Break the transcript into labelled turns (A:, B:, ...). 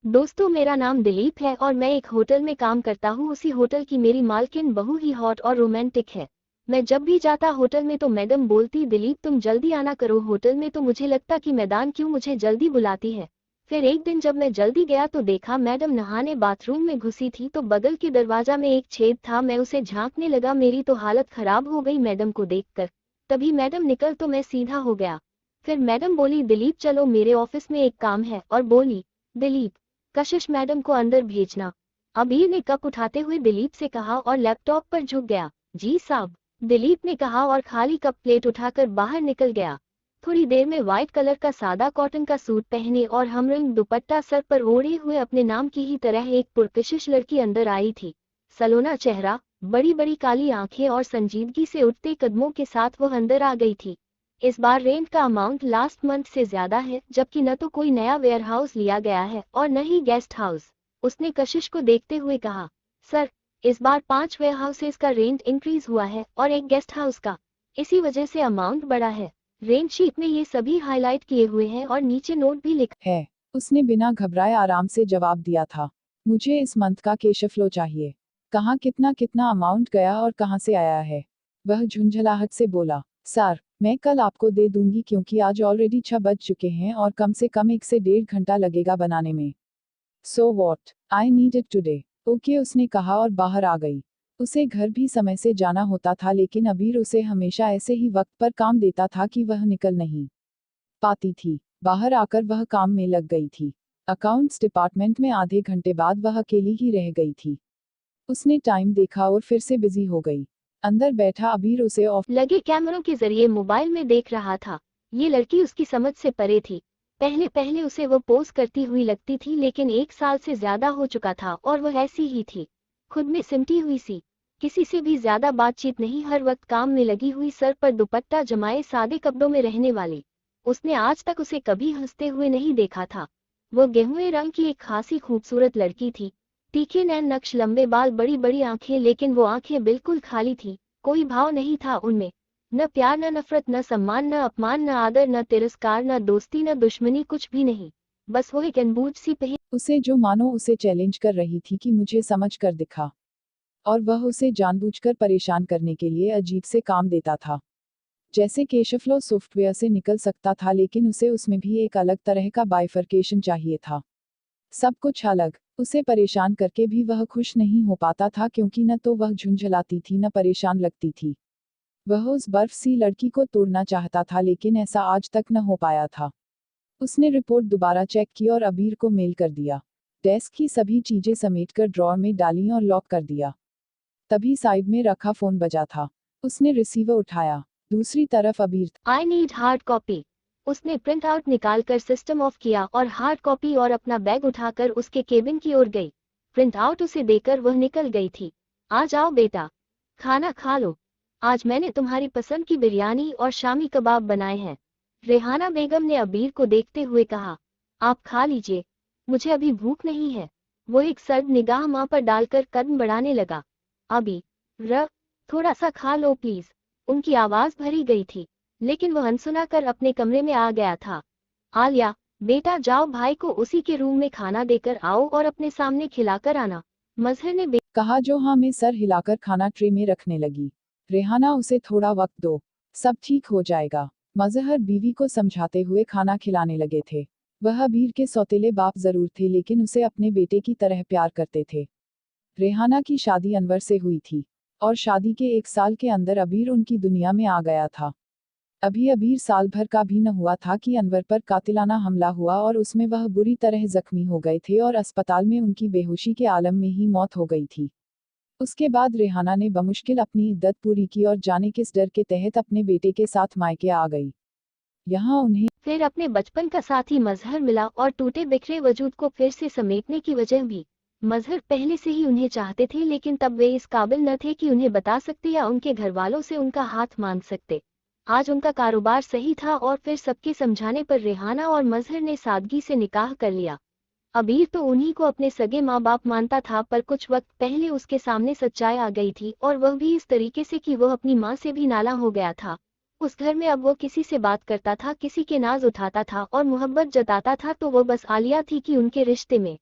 A: दोस्तों, मेरा नाम दिलीप है और मैं एक होटल में काम करता हूँ। उसी होटल की मेरी मालकिन बहू ही हॉट और रोमांटिक है। मैं जब भी जाता होटल में तो मैडम बोलती, दिलीप तुम जल्दी आना करो होटल में। तो मुझे लगता कि मैदान क्यों मुझे जल्दी बुलाती है। फिर एक दिन जब मैं जल्दी गया तो देखा मैडम नहाने बाथरूम में घुसी थी, तो बगल के दरवाजा में एक छेद था। मैं उसे झांकने लगा, मेरी तो हालत खराब हो गई मैडम को देखकर। तभी मैडम निकल तो मैं सीधा हो गया। फिर मैडम बोली, दिलीप चलो मेरे ऑफिस में एक काम है, और बोली, दिलीप कशिश मैडम को अंदर भेजना। अबीर ने कप उठाते हुए दिलीप से कहा और लैपटॉप पर झुक गया। जी साहब, दिलीप ने कहा और खाली कप प्लेट उठाकर बाहर निकल गया। थोड़ी देर में व्हाइट कलर का सादा कॉटन का सूट पहने और हमरंग दुपट्टा सर पर ओढ़े हुए अपने नाम की ही तरह एक पुरकशिश लड़की अंदर आई थी। सलोना चेहरा, बड़ी बड़ी काली आंखें और संजीदगी से उठते कदमों के साथ वह अंदर आ गई थी। इस बार रेंट का अमाउंट लास्ट मंथ से ज्यादा है, जबकि न तो कोई नया वेयरहाउस लिया गया है और न ही गेस्ट हाउस। उसने कशिश को देखते हुए कहा, सर, इस बार 5 वेयरहाउसेस का रेंट इंक्रीज हुआ है और एक गेस्ट हाउस का। इसी वजह से अमाउंट बढ़ा है। रेंट शीट में ये सभी हाईलाइट किए हुए हैं और नीचे नोट भी लिखा
B: है। उसने बिना घबराए आराम से जवाब दिया था। मुझे इस मंथ का कैश फ्लो चाहिए। कहाँ कितना कितना अमाउंट गया और कहाँ से आया है? वह झुंझलाहट से बोला, सर, मैं कल आपको दे दूंगी क्योंकि आज ऑलरेडी 6 बज चुके हैं और कम से कम 1 से 1.5 घंटा लगेगा बनाने में। So what, I need it today. Okay, उसने कहा और बाहर आ गई। उसे घर भी समय से जाना होता था, लेकिन अबीर उसे हमेशा ऐसे ही वक्त पर काम देता था कि वह निकल नहीं पाती थी। बाहर आकर वह काम में लग गई थी। अकाउंट्स डिपार्टमेंट में आधे घंटे बाद वह अकेली ही रह गई थी। उसने टाइम देखा और फिर से बिजी हो गई। अंदर बैठा अबीर उसे ऑफ
A: लगे कैमरों के जरिए मोबाइल में देख रहा था। ये लड़की उसकी समझ से परे थी। पहले पहले उसे वो पोज करती हुई लगती थी, लेकिन 1 साल से ज्यादा हो चुका था और वह ऐसी ही थी, खुद में सिमटी हुई सी। किसी से भी ज्यादा बातचीत नहीं, हर वक्त काम में लगी हुई, सर पर दुपट्टा जमाए सादे कपड़ों में रहने वाली। उसने आज तक उसे कभी हंसते हुए नहीं देखा था। वो गेहुए रंग की एक खासी खूबसूरत लड़की थी। तीखे नैन नक्श, लंबे बाल, बड़ी बड़ी आंखें, लेकिन वो आंखें बिल्कुल खाली थी। कोई भाव नहीं था उनमें। न प्यार, न नफरत, न सम्मान, न अपमान, न आदर, न तिरस्कार, न दोस्ती, न दुश्मनी, कुछ भी नहीं। बस वो एक अनबूझ सी पहेली।
B: उसे जो मानो उसे चैलेंज कर रही थी कि मुझे समझ कर दिखा। और वह उसे जानबूझकर परेशान करने के लिए अजीब से काम देता था। जैसे कैशफ्लो सॉफ्टवेयर से निकल सकता था, लेकिन उसे उसमें भी एक अलग तरह का बाइफरकेशन चाहिए था। सब कुछ अलग। उसे परेशान करके भी वह खुश नहीं हो पाता था, क्योंकि न तो वह झुंझलाती थी न परेशान लगती थी। वह उस बर्फ सी लड़की को तोड़ना चाहता था, लेकिन ऐसा आज तक न हो पाया था। उसने रिपोर्ट दोबारा चेक की और अबीर को मेल कर दिया। डेस्क की सभी चीजें समेटकर ड्रॉअर में डाली और लॉक कर दिया। तभी साइड में रखा फोन बजा था। उसने रिसीवर उठाया। दूसरी तरफ अबीर था।
A: I need hard copy. उसने प्रिंट आउट निकालकर सिस्टम ऑफ किया और हार्ड कॉपी और अपना बैग उठाकर उसके केबिन की ओर गई। प्रिंट आउट उसे देकर वह निकल गई थी। आ जाओ बेटा, खाना खा लो। आज मैंने तुम्हारी पसंद की बिरयानी और शामी कबाब बनाए हैं। रेहाना बेगम ने अबीर को देखते हुए कहा, आप खा लीजिए, मुझे अभी भूख नहीं है। वो एक सर्द निगाह मां पर डालकर कदम बढ़ाने लगा। अबी, थोड़ा सा खा लो प्लीज। उनकी आवाज भरी गई थी, लेकिन वह अनसुना कर अपने कमरे में आ गया था। आलिया, बेटा जाओ, भाई को उसी के रूम में खाना देकर आओ और अपने सामने खिलाकर आना। मजहर ने
B: कहा जो हाँ में सर हिलाकर खाना ट्रे में रखने लगी। रेहाना, उसे थोड़ा वक्त दो, सब ठीक हो जाएगा। मजहर बीवी को समझाते हुए खाना खिलाने लगे थे। वह अबीर के सौतेले बाप जरूर थे, लेकिन उसे अपने बेटे की तरह प्यार करते थे। रेहाना की शादी अनवर से हुई थी और शादी के 1 साल के अंदर अबीर उनकी दुनिया में आ गया था। अभी अबीर साल भर का भी न हुआ था कि अनवर पर कातिलाना हमला हुआ और उसमें वह बुरी तरह जख्मी हो गए थे और अस्पताल में उनकी बेहोशी के आलम में ही मौत हो गई थी। उसके बाद रेहाना ने बमुश्किल अपनी इद्दत पूरी की और जाने किस डर के तहत अपने बेटे के साथ मायके आ गई। यहाँ उन्हें
A: फिर अपने बचपन का साथी मजहर मिला और टूटे बिखरे वजूद को फिर से समेटने की वजह भी। मजहर पहले से ही उन्हें चाहते थे, लेकिन तब वे इस काबिल न थे कि उन्हें बता सकते या उनके घर वालों से उनका हाथ मान सकते। आज उनका कारोबार सही था और फिर सबके समझाने पर रेहाना और मजहर ने सादगी से निकाह कर लिया। अबीर तो उन्हीं को अपने सगे माँ बाप मानता था, पर कुछ वक्त पहले उसके सामने सच्चाई आ गई थी, और वह भी इस तरीके से कि वह अपनी माँ से भी नाला हो गया था। उस घर में अब वो किसी से बात करता था, किसी के नाज उठाता था और मोहब्बत जताता था, तो वो बस आलिया थी कि उनके रिश्ते में